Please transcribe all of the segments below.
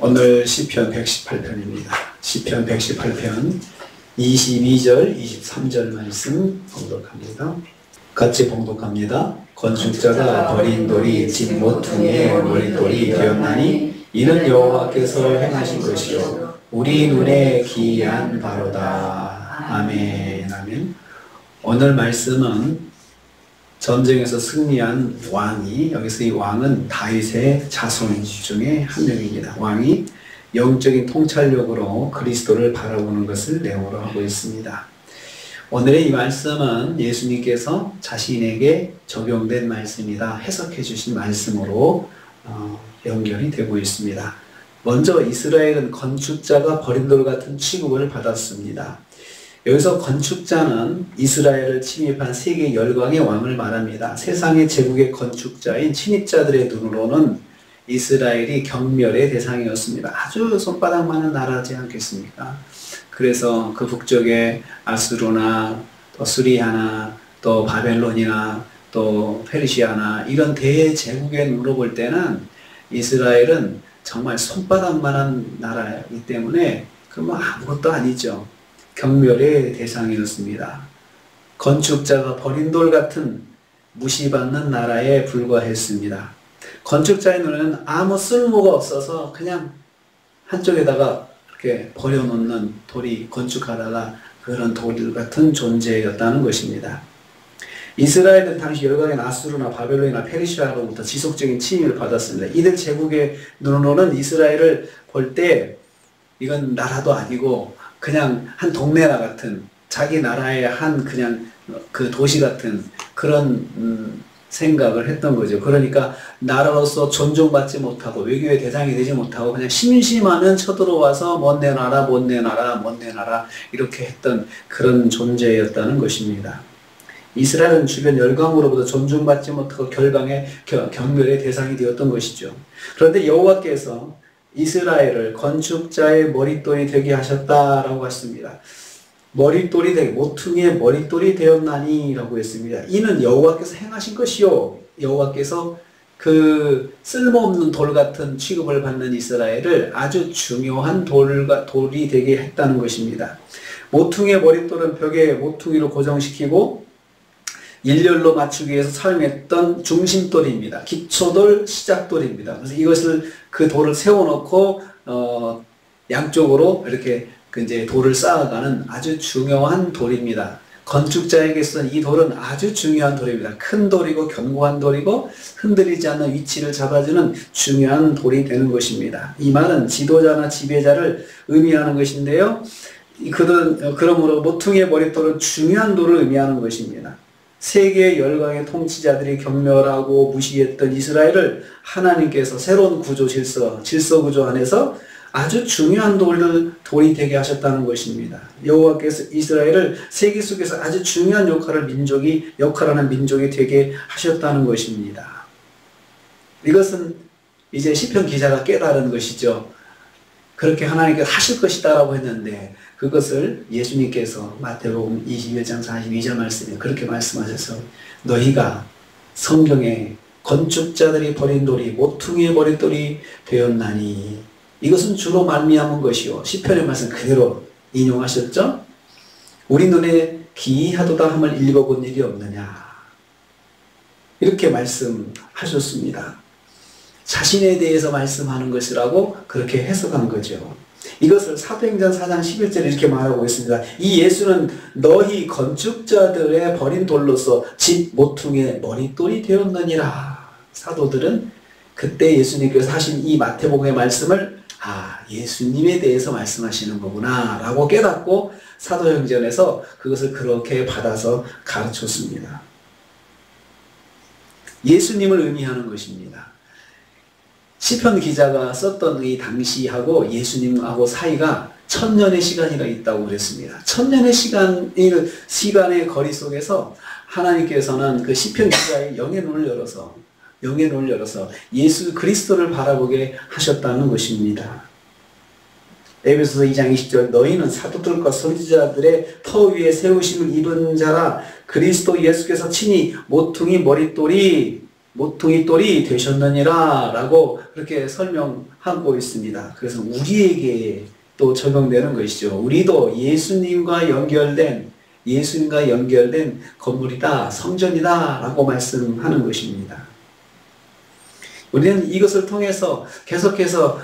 오늘 시편 118편입니다. 시편 118편 22절, 23절 말씀 봉독합니다. 같이 봉독합니다. 건축자가 버린 돌이 집 모퉁이의 머릿돌이 되었나니 이는 여호와께서 행하신 것이요 우리 눈에 기이한 바로다. 아멘. 아멘. 오늘 말씀은 전쟁에서 승리한 왕이, 여기서 이 왕은 다윗의 자손 중에 한 명입니다. 왕이 영적인 통찰력으로 그리스도를 바라보는 것을 내용으로 하고 있습니다. 오늘의 이 말씀은 예수님께서 자신에게 적용된 말씀이다 해석해 주신 말씀으로 연결이 되고 있습니다. 먼저 이스라엘은 건축자가 버린 돌 같은 취급을 받았습니다. 여기서 건축자는 이스라엘을 침입한 세계 열강의 왕을 말합니다. 세상의 제국의 건축자인 침입자들의 눈으로는 이스라엘이 경멸의 대상이었습니다. 아주 손바닥만한 나라지 않겠습니까? 그래서 그 북쪽에 아수르나 또 수리아나 또 바벨론이나 또 페르시아나 이런 대제국의 눈으로 볼 때는 이스라엘은 정말 손바닥만한 나라이기 때문에 그 아무것도 아니죠. 경멸의 대상이었습니다. 건축자가 버린 돌 같은 무시받는 나라에 불과했습니다. 건축자의 눈에는 아무 쓸모가 없어서 그냥 한쪽에다가 이렇게 버려놓는 돌이 건축하다가 그런 돌 같은 존재였다는 것입니다. 이스라엘은 당시 열강인 아수르나 바벨론이나 페르시아로부터 지속적인 침입을 받았습니다. 이들 제국의 눈으로는 이스라엘을 볼 때 이건 나라도 아니고 그냥 한 동네나 같은 자기 나라의 한 그냥 그 도시 같은 그런 생각을 했던 거죠. 그러니까 나라로서 존중받지 못하고 외교의 대상이 되지 못하고 그냥 심심하면 쳐들어와서 못 내놔라 못 내놔라 못 내놔라 이렇게 했던 그런 존재였다는 것입니다. 이스라엘은 주변 열강으로부터 존중받지 못하고 경멸의 대상이 되었던 것이죠. 그런데 여호와께서 이스라엘을 건축자의 머릿돌이 되게 하셨다라고 했습니다. 머릿돌이 되게, 모퉁이의 머릿돌이 되었나니 라고 했습니다. 이는 여호와께서 행하신 것이요. 여호와께서 그 쓸모없는 돌 같은 취급을 받는 이스라엘을 아주 중요한 돌이 되게 했다는 것입니다. 모퉁이의 머릿돌은 벽에 모퉁이로 고정시키고 일렬로 맞추기 위해서 사용했던 중심돌입니다. 기초돌, 시작돌입니다. 그래서 이것을 그 돌을 세워놓고 양쪽으로 이렇게 이제 돌을 쌓아가는 아주 중요한 돌입니다. 건축자에게서는 이 돌은 아주 중요한 돌입니다. 큰 돌이고 견고한 돌이고 흔들리지 않는 위치를 잡아주는 중요한 돌이 되는 것입니다. 이 말은 지도자나 지배자를 의미하는 것인데요. 그러므로 모퉁이의 머릿돌은 중요한 돌을 의미하는 것입니다. 세계 열강의 통치자들이 경멸하고 무시했던 이스라엘을 하나님께서 새로운 구조 질서 구조 안에서 아주 중요한 돌이 되게 하셨다는 것입니다. 여호와께서 이스라엘을 세계 속에서 아주 중요한 역할하는 민족이 되게 하셨다는 것입니다. 이것은 이제 시편 기자가 깨달은 것이죠. 그렇게 하나님께서 하실 것이다라고 했는데 그것을 예수님께서 마태복음 21장 42절 말씀에 그렇게 말씀하셔서 너희가 성경에 건축자들이 버린 돌이 모퉁이의 버린 돌이 되었나니 이것은 주로 말미암은 것이요. 시편의 말씀 그대로 인용하셨죠? 우리 눈에 기이하도다 함을 읽어본 일이 없느냐 이렇게 말씀하셨습니다. 자신에 대해서 말씀하는 것이라고 그렇게 해석한 거죠. 이것을 사도행전 4장 11절에 이렇게 말하고 있습니다. 이 예수는 너희 건축자들의 버린 돌로서 집 모퉁이의 머릿돌이 되었느니라. 사도들은 그때 예수님께서 하신 이 마태복음의 말씀을 예수님에 대해서 말씀하시는 거구나 라고 깨닫고 사도행전에서 그것을 그렇게 받아서 가르쳤습니다. 예수님을 의미하는 것입니다. 시편 기자가 썼던 이 당시하고 예수님하고 사이가 1000년의 시간이나 있다고 그랬습니다. 1000년의 시간의 거리 속에서 하나님께서는 그 시편 기자의 영의 눈을 열어서 예수 그리스도를 바라보게 하셨다는 것입니다. 에베소서 2장 20절 너희는 사도들과 선지자들의 터 위에 세우심을 입은 자라 그리스도 예수께서 친히 모퉁이 머릿돌이 모퉁이 돌이 되셨느니라 라고 그렇게 설명하고 있습니다. 그래서 우리에게 또 적용되는 것이죠. 우리도 예수님과 연결된 건물이다, 성전이다 라고 말씀하는 것입니다. 우리는 이것을 통해서 계속해서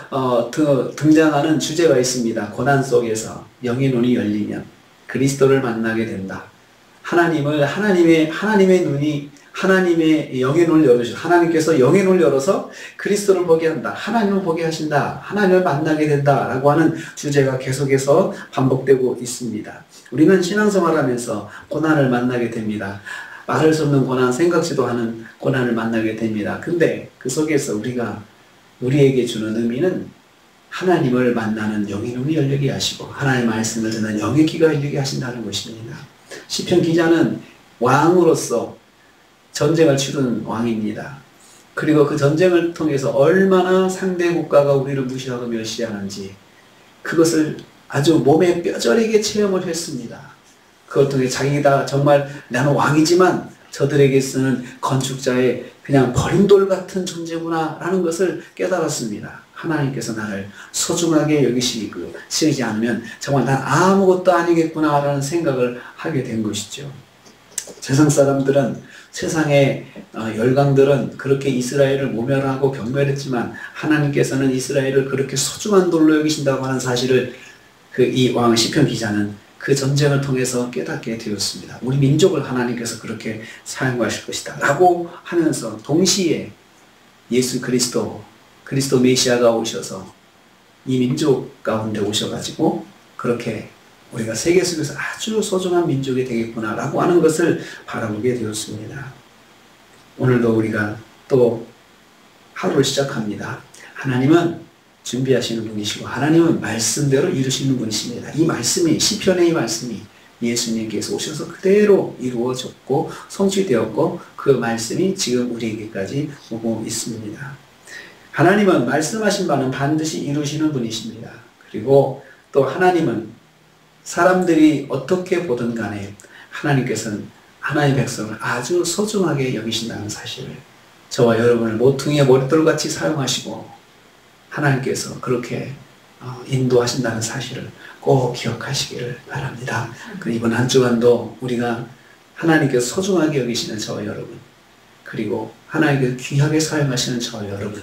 등장하는 주제가 있습니다. 고난 속에서 영의 눈이 열리면 그리스도를 만나게 된다. 하나님의 영의 눈을 열으셔. 하나님께서 영의 눈을 열어서 그리스도를 보게 한다. 하나님을 보게 하신다. 하나님을 만나게 된다. 라고 하는 주제가 계속해서 반복되고 있습니다. 우리는 신앙생활하면서 고난을 만나게 됩니다. 말할 수 없는 고난, 생각지도 않은 고난을 만나게 됩니다. 근데 그 속에서 우리에게 주는 의미는 하나님을 만나는 영의 눈이 열리게 하시고 하나님의 말씀을 듣는 영의 귀가 열리게 하신다는 것입니다. 시편 기자는 왕으로서 전쟁을 치른 왕입니다. 그리고 그 전쟁을 통해서 얼마나 상대 국가가 우리를 무시하고 멸시하는지 그것을 아주 몸에 뼈저리게 체험을 했습니다. 그걸 통해 자기가 정말 나는 왕이지만 저들에게서는 건축자의 그냥 버림돌 같은 존재구나 라는 것을 깨달았습니다. 하나님께서 나를 소중하게 여기시지 않으면 정말 난 아무것도 아니겠구나 라는 생각을 하게 된 것이죠. 세상 사람들은, 세상의 열강들은 그렇게 이스라엘을 모멸하고 경멸했지만 하나님께서는 이스라엘을 그렇게 소중한 돌로 여기신다고 하는 사실을 이 왕 시편 기자는 그 전쟁을 통해서 깨닫게 되었습니다. 우리 민족을 하나님께서 그렇게 사용하실 것이다 라고 하면서 동시에 예수 그리스도 메시아가 오셔서 이 민족 가운데 오셔가지고 그렇게 우리가 세계 속에서 아주 소중한 민족이 되겠구나 라고 하는 것을 바라보게 되었습니다. 오늘도 우리가 또 하루를 시작합니다. 하나님은 준비하시는 분이시고 하나님은 말씀대로 이루시는 분이십니다. 이 말씀이, 시편의 이 말씀이 예수님께서 오셔서 그대로 이루어졌고 성취되었고 그 말씀이 지금 우리에게까지 오고 있습니다. 하나님은 말씀하신 바는 반드시 이루시는 분이십니다. 그리고 또 하나님은 사람들이 어떻게 보든 간에 하나님께서는 하나님의 백성을 아주 소중하게 여기신다는 사실을, 저와 여러분을 모퉁이의 머릿돌같이 사용하시고 하나님께서 그렇게 인도하신다는 사실을 꼭 기억하시기를 바랍니다. 이번 한 주간도 우리가 하나님께서 소중하게 여기시는 저와 여러분, 그리고 하나님께서 귀하게 사용하시는 저와 여러분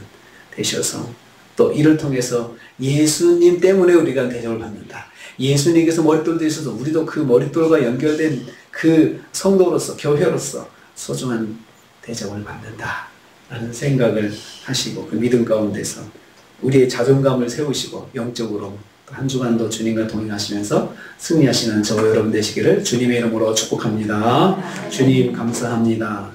되셔서 또 이를 통해서 예수님 때문에 우리가 대접을 받는다. 예수님께서 머릿돌 되셔서 우리도 그 머릿돌과 연결된 그 성도로서, 교회로서 소중한 대접을 받는다 라는 생각을 하시고 그 믿음 가운데서 우리의 자존감을 세우시고 영적으로 한 주간도 주님과 동행하시면서 승리하시는 저와 여러분 되시기를 주님의 이름으로 축복합니다. 주님 감사합니다.